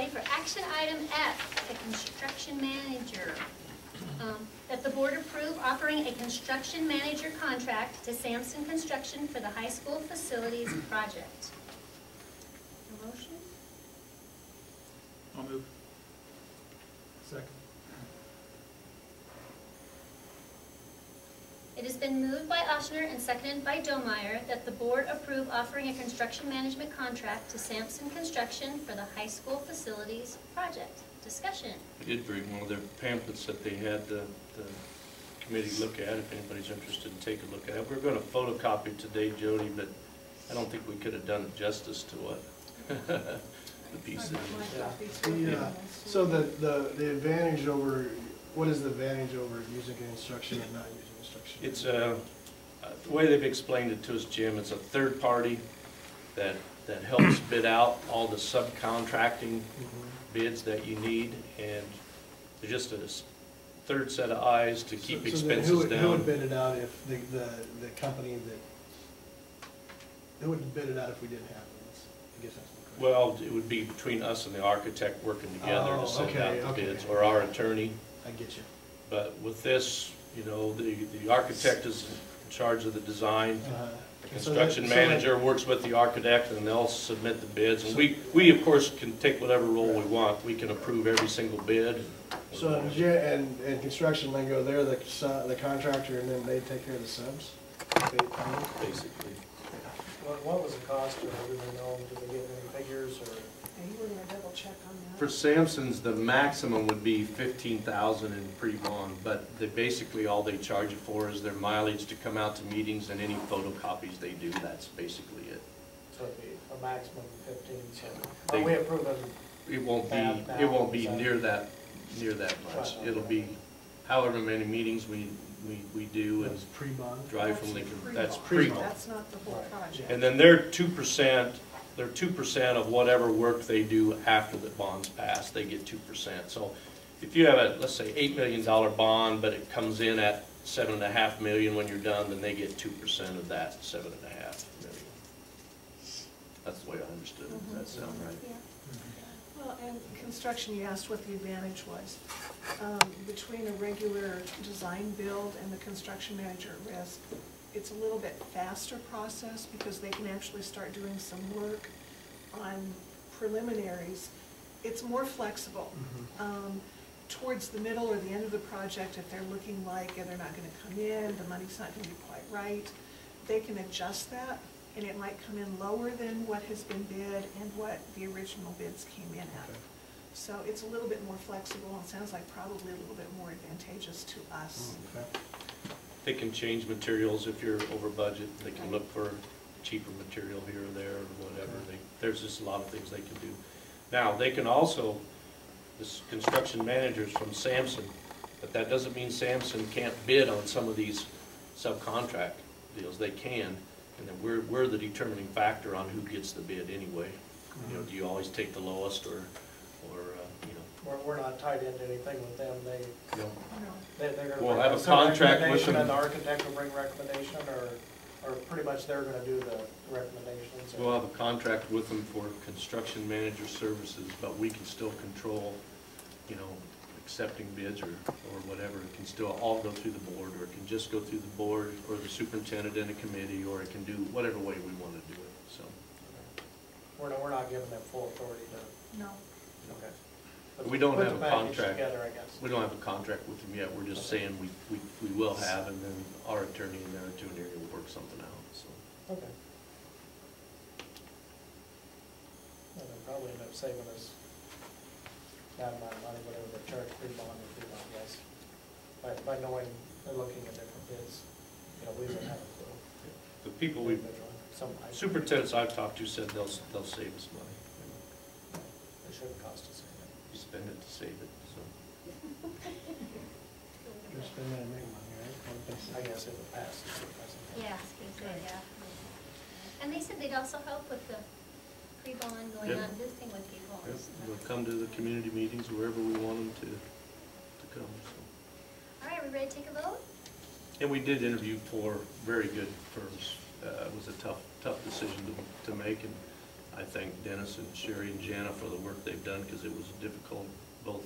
for action item F, the construction manager. That the board approve offering a construction manager contract to Sampson Construction for the high school facilities project. A motion? I'll move. Second. It has been moved by Oshner and seconded by Domeyer that the board approve offering a construction management contract to Sampson Construction for the high school facilities project. Discussion. I did bring one of their pamphlets that they had the committee look at, if anybody's interested in taking a look at it. We're going to photocopy it today, Jody, but I don't think we could have done justice to what the piece is. So the advantage over, what is the advantage over using construction and not using construction? It's the way they've explained it to us, Jim, it's a third party that helps bid out all the subcontracting bids that you need, and they're just a third set of eyes to keep expenses down. Who would bid it out if the company who would bid it out if we didn't have it? I guess that's the question. Well, it would be between us and the architect working together to send out the bids, or our attorney. I get you. But with this, you know, the architect is in charge of the design. The construction manager works with the architect, and they'll submit the bids. And we of course can take whatever role we want. We can approve every single bid. So and construction lingo, they're the contractor, and then they take care of the subs. Basically. What was the cost? Do we know? Did they get any figures or? You were going to double check on that. For Sampson's, the maximum would be $15,000 in pre-bond, but basically all they charge you for is their mileage to come out to meetings and any photocopies they do. That's basically it. So it'd be a maximum of 15. So are we approving? It won't be near that much. It'll be however many meetings we do and pre-bond. drive from Lincoln. That's pre-bond. That's not the whole project. And then they're 2%. They're 2% of whatever work they do after the bond's passed. They get 2%. So if you have a, let's say, $8 million bond, but it comes in at $7.5 million when you're done, then they get 2% of that $7.5 million. That's the way I understood it. Does that sound right? Yeah. Well, and construction, you asked what the advantage was. Between a regular design build and the construction manager at risk, it's a little bit faster process because they can actually start doing some work on preliminaries. It's more flexible. Towards the middle or the end of the project, if they're looking like they're not going to come in, the money's not going to be quite right, they can adjust that, and it might come in lower than what has been bid and what the original bids came in at. So it's a little bit more flexible, and sounds like probably a little bit more advantageous to us. They can change materials if you're over budget. They can look for cheaper material here or there or whatever. There's just a lot of things they can do. Now, they can also, this construction managers from Sampson, but that doesn't mean Sampson can't bid on some of these subcontract deals. They can, and then we're the determining factor on who gets the bid anyway. You know, do you always take the lowest or you know? We're not tied into anything with them. They're going to. We'll have a contract with them. And the architect will bring recommendation, or pretty much they're going to do the recommendations. We'll have a contract with them for construction manager services, but we can still control, you know, accepting bids or whatever. It can still all go through the board, or it can just go through the board or the superintendent and a committee, or it can do whatever way we want to do it. So we're not giving them full authority to. No. Okay. We don't have a contract. Together, I guess. We don't have a contract with them yet. We're just saying we will have, and then our attorney and their attorney will work something out. So. Okay. And they'll probably end up saving us that amount of money, whatever they charge pre-bond and pre-bond, yes. By knowing they're looking at different bids, you know, we would have a clue. The people superintendents I've talked to said they'll save us money. It shouldn't cost us anything. You spend it to save it. So. You're spending it to make money, right? I guess it would pass. Yeah, yeah. And they said they'd also help with the pre-bond going on, visiting with people. Yep. They'll come to the community meetings wherever we want them to come. So. All right, we ready to take a vote? And we did interview 4 very good firms. It was a tough decision to make, and I thank Dennis and Sherry and Jana for the work they've done, because it was difficult both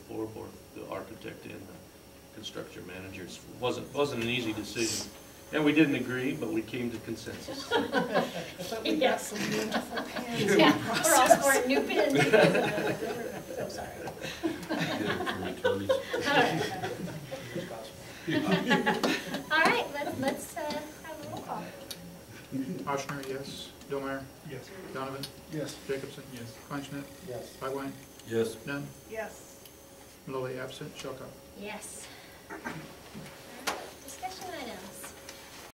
the architect and the construction manager. It wasn't an easy decision. And we didn't agree, but we came to consensus. But we got some beautiful pins in the Yeah, we're all process. scoring new pins. So sorry. All right, let's have a roll call. Ochsner, yes. Dillmeyer? Yes. Donovan? Yes. Jacobson? Yes. Kleinschmidt? Yes. Lightline? Yes. None? Yes. Malloy absent. Shelcock? Yes. All right, discussion